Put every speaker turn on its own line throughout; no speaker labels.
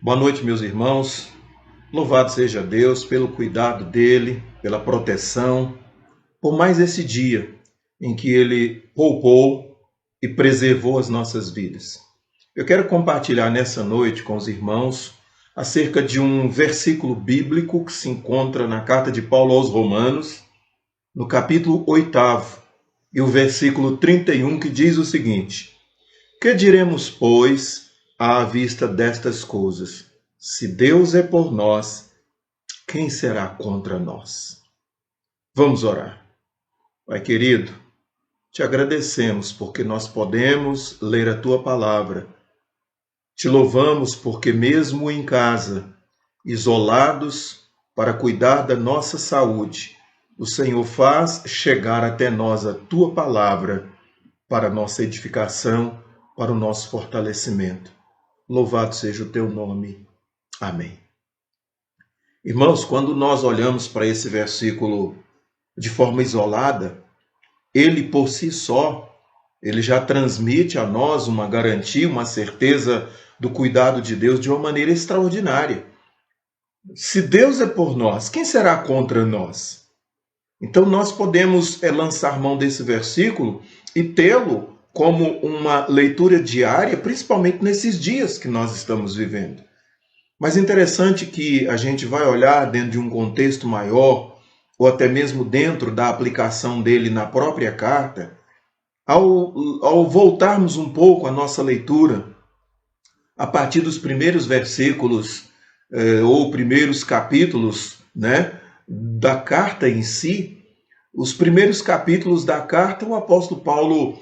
Boa noite, meus irmãos. Louvado seja Deus pelo cuidado dele, pela proteção, por mais esse dia em que ele poupou e preservou as nossas vidas. Eu quero compartilhar nessa noite com os irmãos acerca de um versículo bíblico que se encontra na carta de Paulo aos Romanos, no capítulo 8, e o versículo 31, que diz o seguinte: Que diremos, pois, à vista destas coisas? Se Deus é por nós, quem será contra nós? Vamos orar. Pai querido, te agradecemos porque nós podemos ler a tua palavra. Te louvamos porque mesmo em casa, isolados para cuidar da nossa saúde, o Senhor faz chegar até nós a tua palavra para nossa edificação, para o nosso fortalecimento. Louvado seja o teu nome. Amém. Irmãos, quando nós olhamos para esse versículo de forma isolada, ele por si só, ele já transmite a nós uma garantia, uma certeza do cuidado de Deus de uma maneira extraordinária. Se Deus é por nós, quem será contra nós? Então nós podemos lançar mão desse versículo e tê-lo como uma leitura diária, principalmente nesses dias que nós estamos vivendo. Mas interessante que a gente vai olhar dentro de um contexto maior, ou até mesmo dentro da aplicação dele na própria carta, ao voltarmos um pouco a nossa leitura, a partir dos primeiros versículos, ou primeiros capítulos, né, da carta em si, os primeiros capítulos da carta, o apóstolo Paulo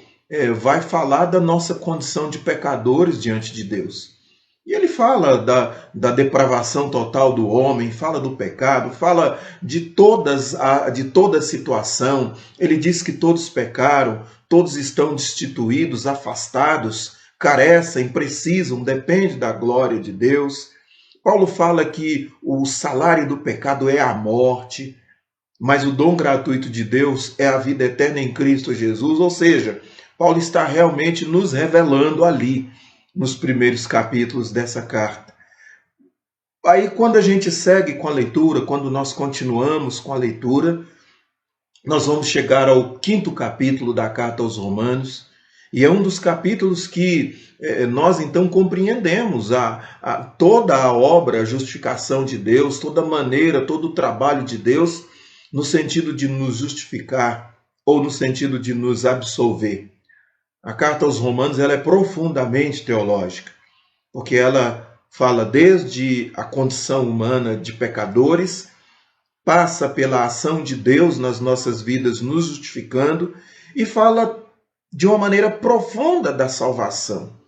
vai falar da nossa condição de pecadores diante de Deus. E ele fala da depravação total do homem, fala do pecado, fala de toda a situação. Ele diz que todos pecaram, todos estão destituídos, afastados, carecem, precisam, dependem da glória de Deus. Paulo fala que o salário do pecado é a morte, mas o dom gratuito de Deus é a vida eterna em Cristo Jesus. Ou seja, Paulo está realmente nos revelando ali, nos primeiros capítulos dessa carta. Aí, quando a gente segue com a leitura, quando nós continuamos com a leitura, nós vamos chegar ao 5º capítulo da carta aos Romanos, e é um dos capítulos que nós então compreendemos toda a obra, a justificação de Deus, toda a maneira, todo o trabalho de Deus, no sentido de nos justificar ou no sentido de nos absolver. A carta aos Romanos ela é profundamente teológica, porque ela fala desde a condição humana de pecadores, passa pela ação de Deus nas nossas vidas, nos justificando, e fala de uma maneira profunda da salvação.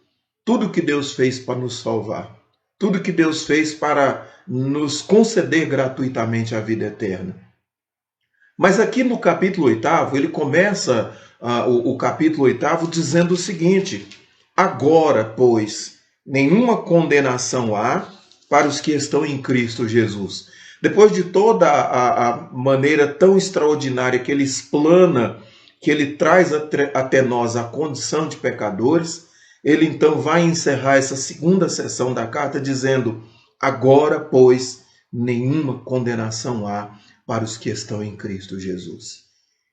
Tudo que Deus fez para nos salvar, tudo que Deus fez para nos conceder gratuitamente a vida eterna. Mas aqui no capítulo 8, ele começa o capítulo 8 dizendo o seguinte: agora, pois, nenhuma condenação há para os que estão em Cristo Jesus. Depois de toda a maneira tão extraordinária que ele explana, que ele traz até nós a condição de pecadores, ele então vai encerrar essa segunda sessão da carta dizendo: agora, pois, nenhuma condenação há para os que estão em Cristo Jesus.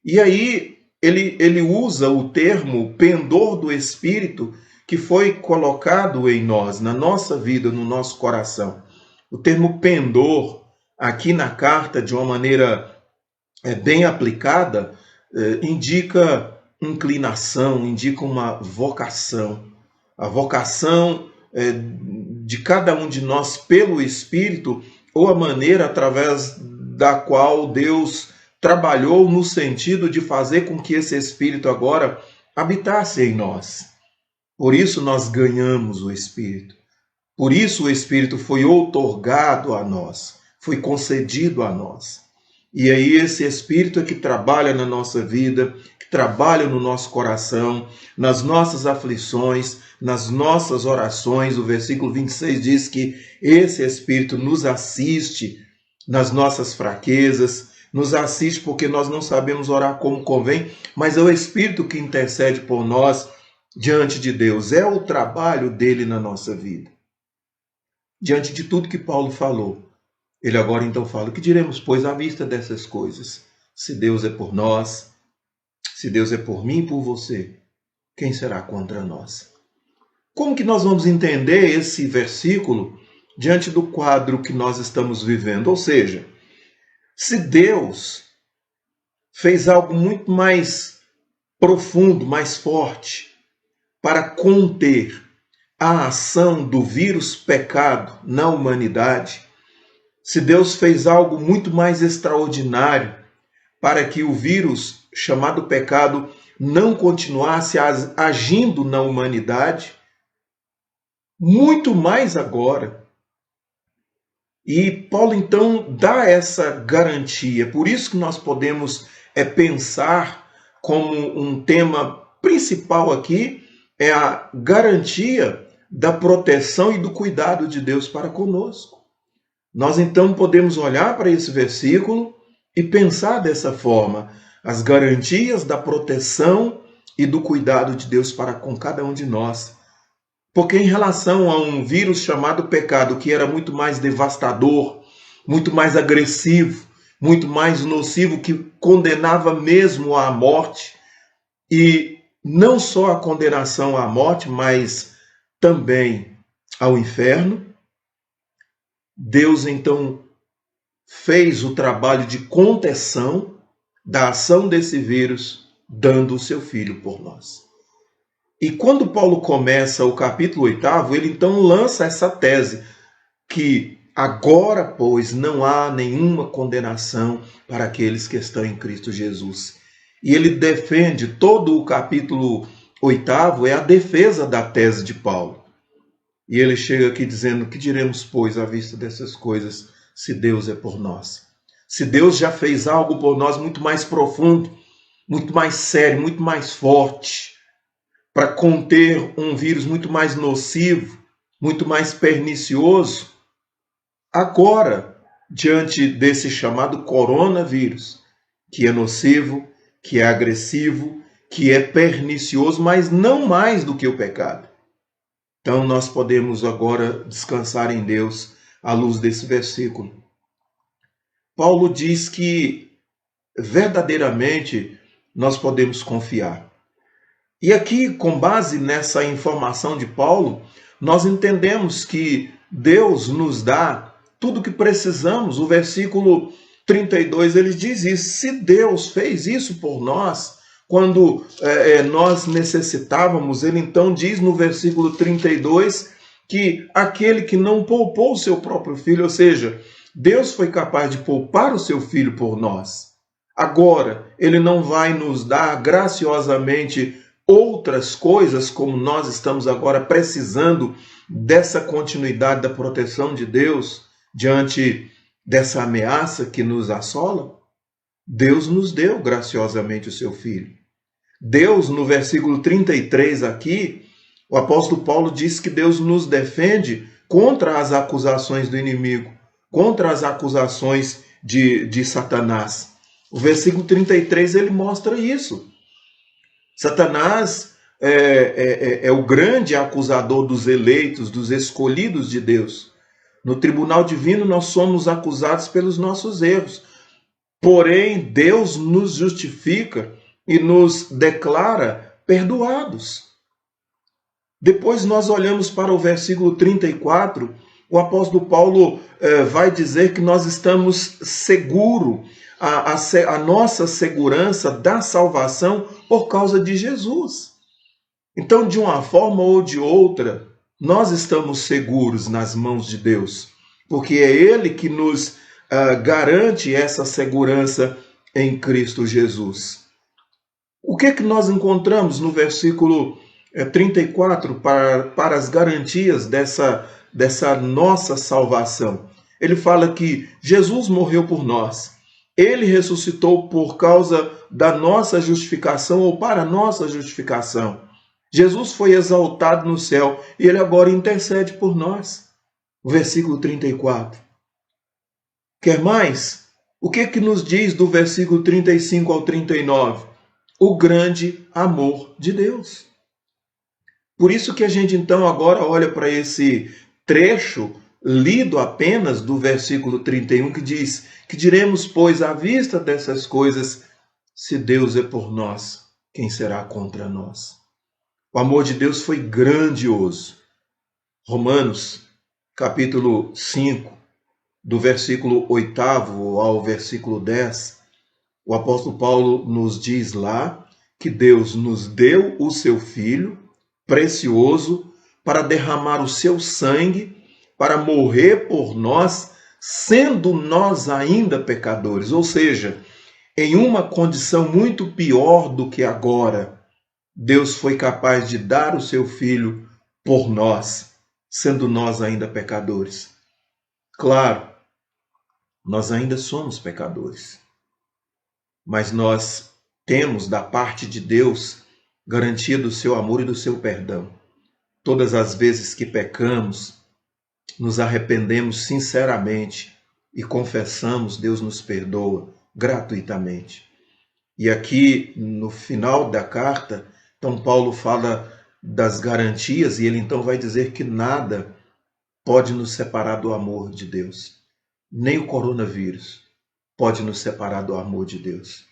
E aí ele usa o termo pendor do Espírito que foi colocado em nós, na nossa vida, no nosso coração. O termo pendor, aqui na carta, de uma maneira bem aplicada, indica inclinação, indica uma vocação. A vocação de cada um de nós pelo Espírito, ou a maneira através da qual Deus trabalhou no sentido de fazer com que esse Espírito agora habitasse em nós. Por isso nós ganhamos o Espírito. Por isso o Espírito foi outorgado a nós, foi concedido a nós. E aí esse Espírito é que trabalha na nossa vida, que trabalha no nosso coração, nas nossas aflições, nas nossas orações. O versículo 26 diz que esse Espírito nos assiste nas nossas fraquezas, nos assiste porque nós não sabemos orar como convém, mas é o Espírito que intercede por nós diante de Deus. É o trabalho dele na nossa vida. diante de tudo que Paulo falou, ele agora então fala: o que diremos, pois, à vista dessas coisas? Se Deus é por nós, se Deus é por mim e por você, quem será contra nós? Como que nós vamos entender esse versículo diante do quadro que nós estamos vivendo? Ou seja, se Deus fez algo muito mais profundo, mais forte, para conter a ação do vírus pecado na humanidade, se Deus fez algo muito mais extraordinário para que o vírus chamado pecado não continuasse agindo na humanidade, muito mais agora. E Paulo então dá essa garantia. Por isso que nós podemos pensar como um tema principal aqui é a garantia da proteção e do cuidado de Deus para conosco. Nós então podemos olhar para esse versículo e pensar dessa forma: as garantias da proteção e do cuidado de Deus para com cada um de nós. Porque em relação a um vírus chamado pecado, que era muito mais devastador, muito mais agressivo, muito mais nocivo, que condenava mesmo à morte, e não só a condenação à morte, mas também ao inferno, Deus então fez o trabalho de contenção da ação desse vírus, dando o seu Filho por nós. E quando Paulo começa o capítulo 8, ele então lança essa tese, que agora, pois, não há nenhuma condenação para aqueles que estão em Cristo Jesus. E ele defende todo o capítulo 8, é a defesa da tese de Paulo. E ele chega aqui dizendo: que diremos, pois, à vista dessas coisas, se Deus é por nós? Se Deus já fez algo por nós muito mais profundo, muito mais sério, muito mais forte, para conter um vírus muito mais nocivo, muito mais pernicioso, agora, diante desse chamado coronavírus, que é nocivo, que é agressivo, que é pernicioso, mas não mais do que o pecado. Então nós podemos agora descansar em Deus à luz desse versículo. Paulo diz que verdadeiramente nós podemos confiar. E aqui, com base nessa informação de Paulo, nós entendemos que Deus nos dá tudo o que precisamos. O versículo 32, ele diz isso: se Deus fez isso por nós, quando nós necessitávamos, ele então diz no versículo 32 que aquele que não poupou o seu próprio filho, ou seja, Deus foi capaz de poupar o seu filho por nós. Agora, ele não vai nos dar graciosamente outras coisas, como nós estamos agora precisando dessa continuidade da proteção de Deus diante dessa ameaça que nos assola? Deus nos deu graciosamente o seu Filho. Deus, no versículo 33 aqui, o apóstolo Paulo diz que Deus nos defende contra as acusações do inimigo, contra as acusações de Satanás. O versículo 33 ele mostra isso. Satanás é o grande acusador dos eleitos, dos escolhidos de Deus. No tribunal divino nós somos acusados pelos nossos erros. Porém, Deus nos justifica e nos declara perdoados. Depois nós olhamos para o versículo 34, o apóstolo Paulo vai dizer que nós estamos seguros, a nossa segurança da salvação por causa de Jesus. Então, de uma forma ou de outra, nós estamos seguros nas mãos de Deus, porque é Ele que nos garante essa segurança em Cristo Jesus. O que é que nós encontramos no versículo 34 para as garantias dessa nossa salvação? Ele fala que Jesus morreu por nós. Ele ressuscitou por causa da nossa justificação ou para a nossa justificação. Jesus foi exaltado no céu e ele agora intercede por nós. O versículo 34. Quer mais? O que nos diz do versículo 35 ao 39? O grande amor de Deus. Por isso que a gente então agora olha para esse trecho lido apenas do versículo 31, que diz: que diremos, pois, à vista dessas coisas, se Deus é por nós, quem será contra nós? O amor de Deus foi grandioso. Romanos, capítulo 5, do versículo 8 ao versículo 10, o apóstolo Paulo nos diz lá que Deus nos deu o seu Filho precioso para derramar o seu sangue, para morrer por nós, sendo nós ainda pecadores. Ou seja, em uma condição muito pior do que agora, Deus foi capaz de dar o seu Filho por nós, sendo nós ainda pecadores. Claro, nós ainda somos pecadores, mas nós temos da parte de Deus garantia do seu amor e do seu perdão. Todas as vezes que pecamos, nos arrependemos sinceramente e confessamos, Deus nos perdoa gratuitamente. E aqui no final da carta, então Paulo fala das garantias e ele então vai dizer que nada pode nos separar do amor de Deus. Nem o coronavírus pode nos separar do amor de Deus.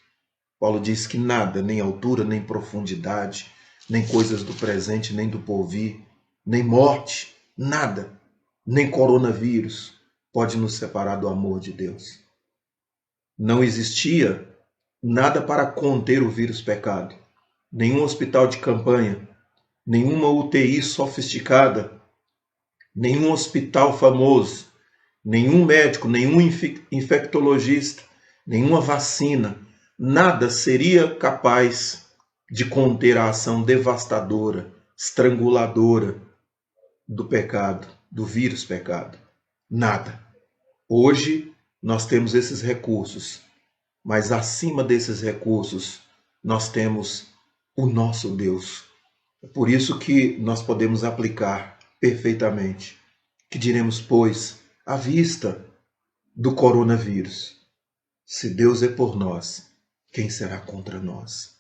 Paulo diz que nada, nem altura, nem profundidade, nem coisas do presente, nem do porvir, nem morte, nada, nem coronavírus pode nos separar do amor de Deus. Não existia nada para conter o vírus pecado. Nenhum hospital de campanha, nenhuma UTI sofisticada, nenhum hospital famoso, nenhum médico, nenhum infectologista, nenhuma vacina, nada seria capaz de conter a ação devastadora, estranguladora do pecado, do vírus pecado. Nada. Hoje nós temos esses recursos, mas acima desses recursos nós temos o nosso Deus. É por isso que nós podemos aplicar perfeitamente. Que diremos, pois, à vista do coronavírus? Se Deus é por nós, quem será contra nós?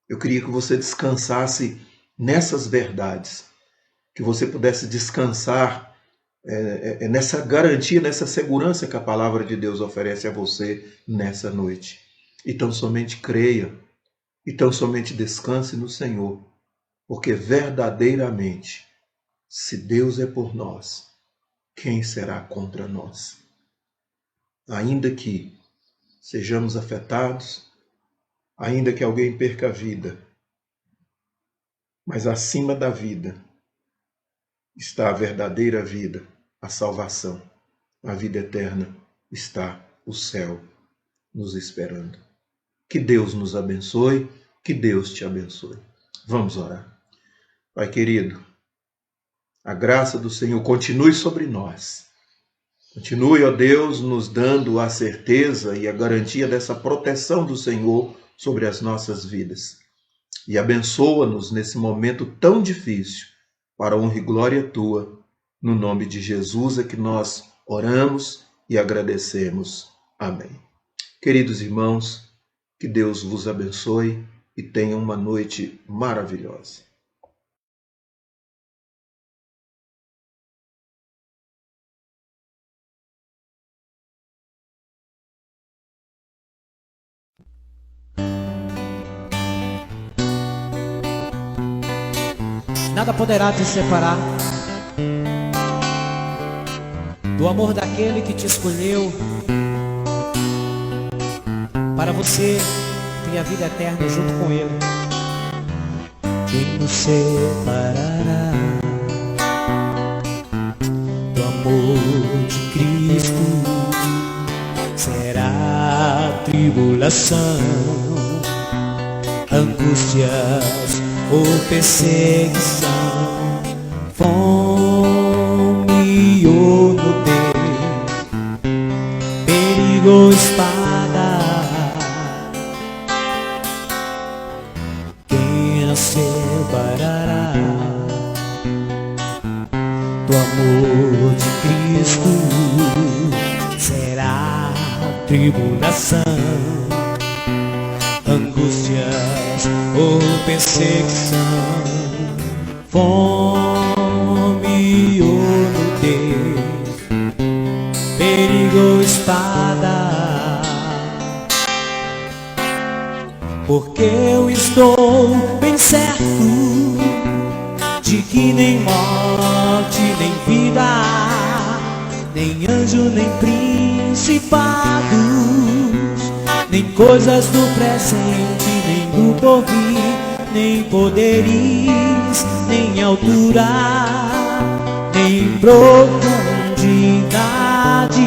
Eu queria que você descansasse nessas verdades, que você pudesse descansar nessa garantia, nessa segurança que a palavra de Deus oferece a você nessa noite. E tão somente creia, e tão somente descanse no Senhor, porque verdadeiramente, se Deus é por nós, quem será contra nós? Ainda que sejamos afetados, ainda que alguém perca a vida, mas acima da vida está a verdadeira vida, a salvação, a vida eterna, está o céu nos esperando. Que Deus nos abençoe, que Deus te abençoe. Vamos orar. Pai querido, a graça do Senhor continue sobre nós. Continue, ó Deus, nos dando a certeza e a garantia dessa proteção do Senhor sobre as nossas vidas. E abençoa-nos nesse momento tão difícil, para a honra e glória tua. No nome de Jesus é que nós oramos e agradecemos. Amém. Queridos irmãos, que Deus vos abençoe e tenha uma noite maravilhosa.
Nada poderá te separar do amor daquele que te escolheu para você ter a vida eterna junto com ele. Quem nos separará do amor de Cristo? Será tribulação, angústias ou perseguição, fome ou nudez, perigo ou espada. Quem nos separará do amor de Cristo? Será tribulação, angústias ou perseguição, fome ou nudez, porque eu estou bem certo de que nem morte, nem vida, nem anjo, nem principados, nem coisas do presente, nem do porvir, nem poderes, nem altura, nem profundidade,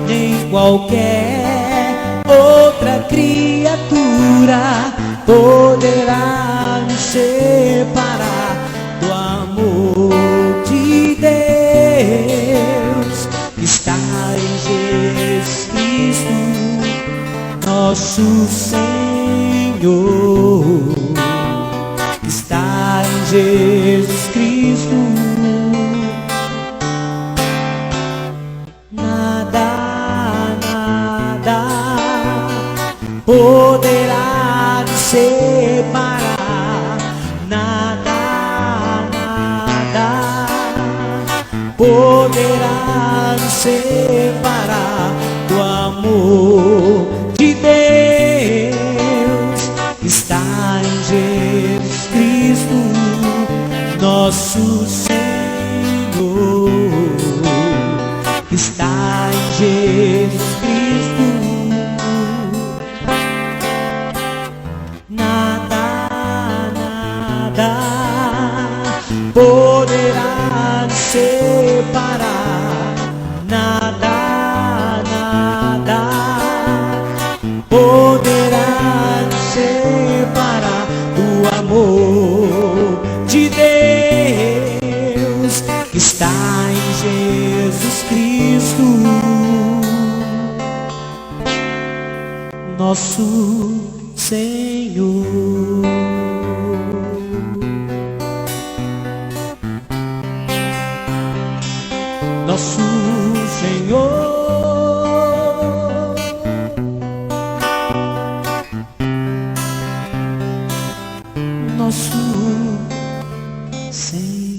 nem qualquer outra criatura poderá nos separar do amor de Deus que está em Jesus Cristo, nosso Senhor, que está em Jesus Cristo. Poderá nos separar, nada, nada poderá nos separar do amor de Deus que está em Jesus Cristo, nosso Senhor, que está em Jesus Cristo. Poderá nos separar, nada, nada poderá nos separar do amor de Deus que está em Jesus Cristo, nosso Senhor. Nosso Senhor, nosso Senhor.